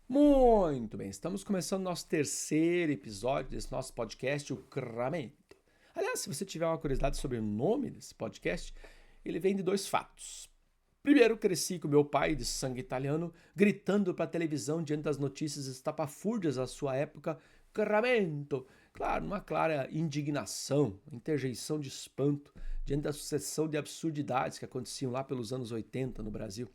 Muito bem, estamos começando nosso terceiro episódio desse nosso podcast, o Cramento. Aliás, se você tiver uma curiosidade sobre o nome desse podcast, ele vem de dois fatos. Primeiro, cresci com meu pai, de sangue italiano, gritando para a televisão diante das notícias estapafúrdias da sua época, Cramento! Claro, uma clara indignação, interjeição de espanto diante da sucessão de absurdidades que aconteciam lá pelos anos 80 no Brasil.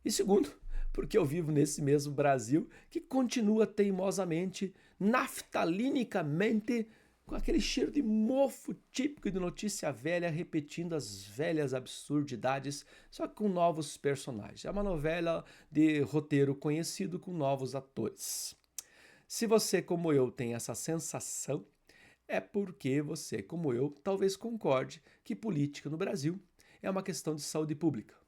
E segundo, porque eu vivo nesse mesmo Brasil que continua teimosamente, naftalinicamente, com aquele cheiro de mofo típico de notícia velha, repetindo as velhas absurdidades, só que com novos personagens. É uma novela de roteiro conhecido com novos atores. Se você, como eu, tem essa sensação, é porque você, como eu, talvez concorde que política no Brasil é uma questão de saúde pública.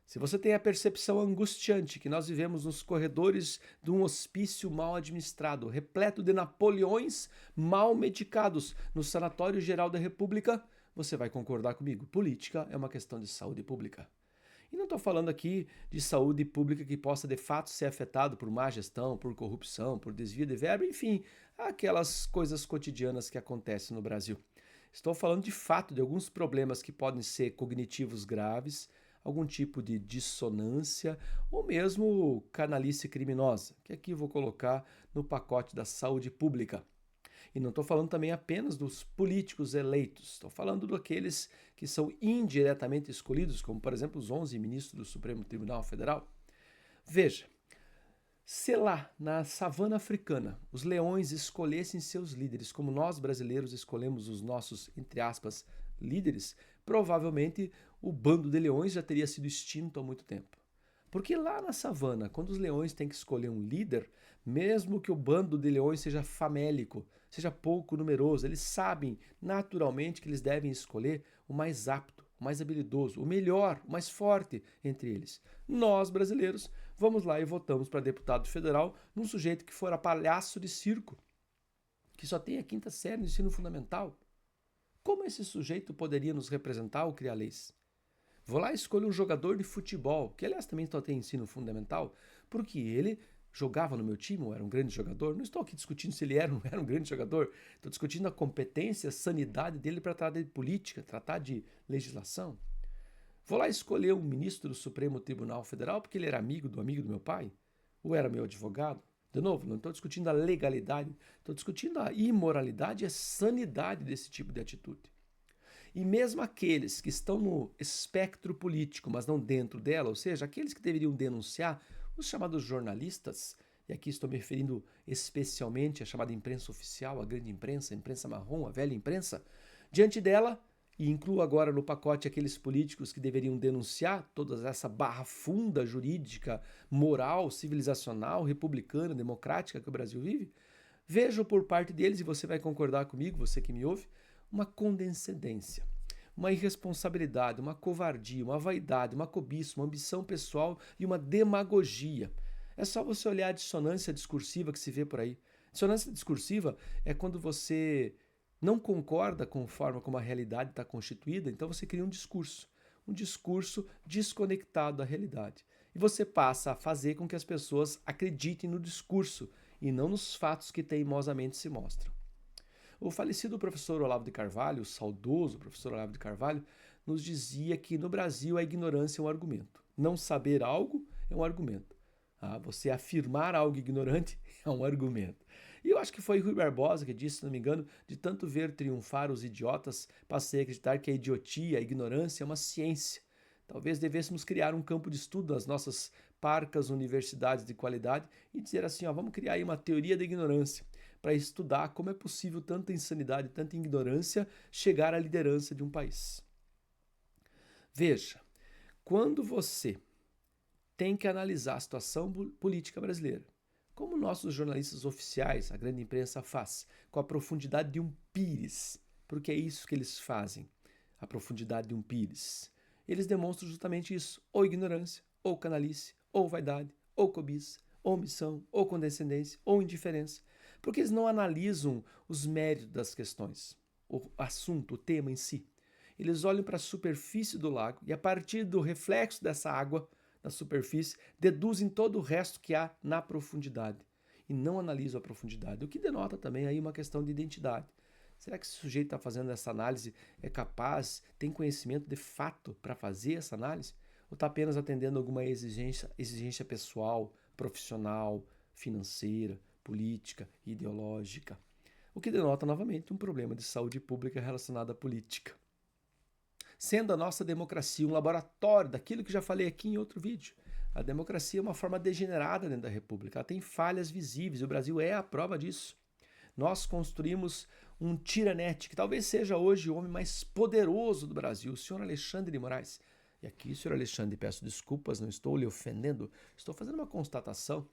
Se você tem a percepção angustiante que nós vivemos nos corredores de um hospício mal administrado, repleto de Napoleões mal medicados no Sanatório Geral da República, você vai concordar comigo. Política é uma questão de saúde pública. E não estou falando aqui de saúde pública que possa de fato ser afetado por má gestão, por corrupção, por desvio de verba, enfim, aquelas coisas cotidianas que acontecem no Brasil. Estou falando de fato de alguns problemas que podem ser cognitivos graves, algum tipo de dissonância ou mesmo canalice criminosa, que aqui vou colocar no pacote da saúde pública. E não estou falando também apenas dos políticos eleitos, estou falando daqueles que são indiretamente escolhidos, como por exemplo os 11 ministros do Supremo Tribunal Federal. Veja, se lá na savana africana os leões escolhessem seus líderes, como nós brasileiros escolhemos os nossos, entre aspas, líderes, provavelmente o bando de leões já teria sido extinto há muito tempo. Porque lá na savana, quando os leões têm que escolher um líder, mesmo que o bando de leões seja famélico, seja pouco numeroso, eles sabem naturalmente que eles devem escolher o mais apto, o mais habilidoso, o melhor, o mais forte entre eles. Nós, brasileiros, vamos lá e votamos para deputado federal num sujeito que fora palhaço de circo, que só tem a quinta série no ensino fundamental. Como esse sujeito poderia nos representar ou criar leis? Vou lá e escolho um jogador de futebol, que aliás também só tem ensino fundamental, porque ele jogava no meu time ou era um grande jogador. Não estou aqui discutindo se ele era ou não era um grande jogador, estou discutindo a competência, a sanidade dele para tratar de política, tratar de legislação. Vou lá escolher um ministro do Supremo Tribunal Federal porque ele era amigo do meu pai, ou era meu advogado. De novo, não estou discutindo a legalidade, estou discutindo a imoralidade e a sanidade desse tipo de atitude. E mesmo aqueles que estão no espectro político, mas não dentro dela, ou seja, aqueles que deveriam denunciar, os chamados jornalistas, e aqui estou me referindo especialmente à chamada imprensa oficial, a grande imprensa, a imprensa marrom, a velha imprensa, diante dela, e incluo agora no pacote aqueles políticos que deveriam denunciar toda essa barra funda jurídica, moral, civilizacional, republicana, democrática que o Brasil vive, vejo por parte deles, e você vai concordar comigo, você que me ouve, uma condescendência, uma irresponsabilidade, uma covardia, uma vaidade, uma cobiça, uma ambição pessoal e uma demagogia. É só você olhar a dissonância discursiva que se vê por aí. Dissonância discursiva é quando você não concorda com a forma como a realidade está constituída, então você cria um discurso desconectado da realidade. E você passa a fazer com que as pessoas acreditem no discurso e não nos fatos que teimosamente se mostram. O falecido professor Olavo de Carvalho, o saudoso professor Olavo de Carvalho, nos dizia que no Brasil a ignorância é um argumento. Não saber algo é um argumento. Você afirmar algo ignorante é um argumento. E eu acho que foi Rui Barbosa que disse, se não me engano, de tanto ver triunfar os idiotas, passei a acreditar que a idiotia, a ignorância é uma ciência. Talvez devêssemos criar um campo de estudo nas nossas parcas universidades de qualidade e dizer assim, vamos criar aí uma teoria da ignorância para estudar como é possível tanta insanidade, tanta ignorância chegar à liderança de um país. Veja, quando você tem que analisar a situação política brasileira, como nossos jornalistas oficiais, a grande imprensa faz, com a profundidade de um pires, porque é isso que eles fazem, a profundidade de um pires. Eles demonstram justamente isso, ou ignorância, ou canalice, ou vaidade, ou cobiça, ou omissão, ou condescendência, ou indiferença, porque eles não analisam os méritos das questões, o assunto, o tema em si. Eles olham para a superfície do lago e a partir do reflexo dessa água, na superfície, deduzem todo o resto que há na profundidade e não analisam a profundidade, o que denota também aí uma questão de identidade. Será que esse sujeito está fazendo essa análise é capaz, tem conhecimento de fato para fazer essa análise? Ou está apenas atendendo alguma exigência pessoal, profissional, financeira, política, ideológica? O que denota novamente um problema de saúde pública relacionado à política. Sendo a nossa democracia um laboratório daquilo que já falei aqui em outro vídeo, a democracia é uma forma degenerada dentro da República, ela tem falhas visíveis, e o Brasil é a prova disso. Nós construímos um tiranete, que talvez seja hoje o homem mais poderoso do Brasil, o senhor Alexandre de Moraes. E aqui, senhor Alexandre, peço desculpas, não estou lhe ofendendo, estou fazendo uma constatação.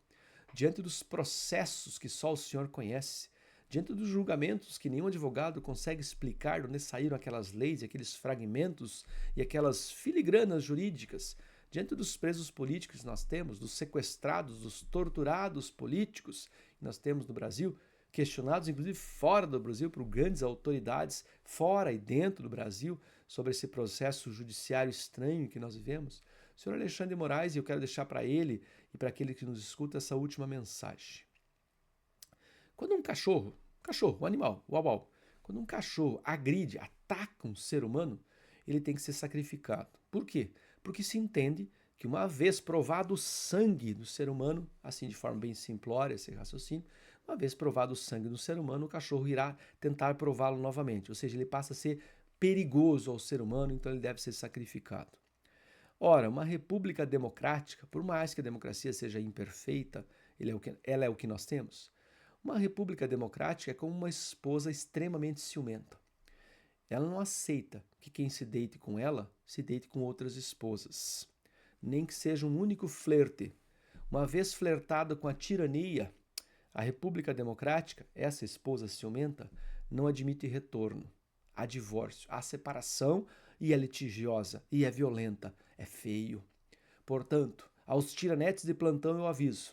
Diante dos processos que só o senhor conhece, diante dos julgamentos que nenhum advogado consegue explicar de onde saíram aquelas leis, aqueles fragmentos e aquelas filigranas jurídicas, diante dos presos políticos que nós temos, dos sequestrados, dos torturados políticos que nós temos no Brasil, questionados inclusive fora do Brasil por grandes autoridades, fora e dentro do Brasil, sobre esse processo judiciário estranho que nós vivemos. O senhor Alexandre de Moraes, e eu quero deixar para ele e para aquele que nos escuta essa última mensagem. Quando um cachorro, um animal, uau, quando um cachorro agride, ataca um ser humano, ele tem que ser sacrificado. Por quê? Porque se entende que uma vez provado o sangue do ser humano, assim de forma bem simplória esse raciocínio, uma vez provado o sangue do ser humano, o cachorro irá tentar prová-lo novamente, ou seja, ele passa a ser perigoso ao ser humano, então ele deve ser sacrificado. Ora, uma república democrática, por mais que a democracia seja imperfeita, ela é o que nós temos. Uma república democrática é como uma esposa extremamente ciumenta. Ela não aceita que quem se deite com ela se deite com outras esposas, nem que seja um único flerte. Uma vez flertada com a tirania, a república democrática, essa esposa ciumenta, não admite retorno. Há divórcio, há separação e é litigiosa e é violenta, é feio. Portanto, aos tiranetes de plantão eu aviso,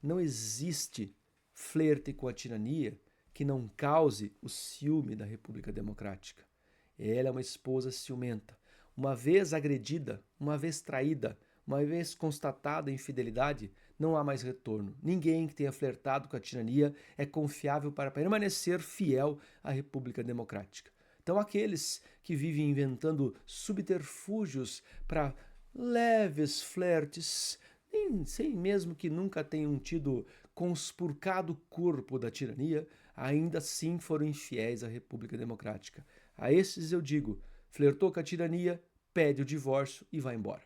não existe flerte com a tirania que não cause o ciúme da República Democrática. Ela é uma esposa ciumenta. Uma vez agredida, uma vez traída, uma vez constatada a infidelidade, não há mais retorno. Ninguém que tenha flertado com a tirania é confiável para permanecer fiel à República Democrática. Então, aqueles que vivem inventando subterfúgios para leves flertes, sem mesmo que nunca tenham tido conspurcado o corpo da tirania, ainda assim foram infiéis à República Democrática. A esses eu digo, flertou com a tirania, pede o divórcio e vai embora.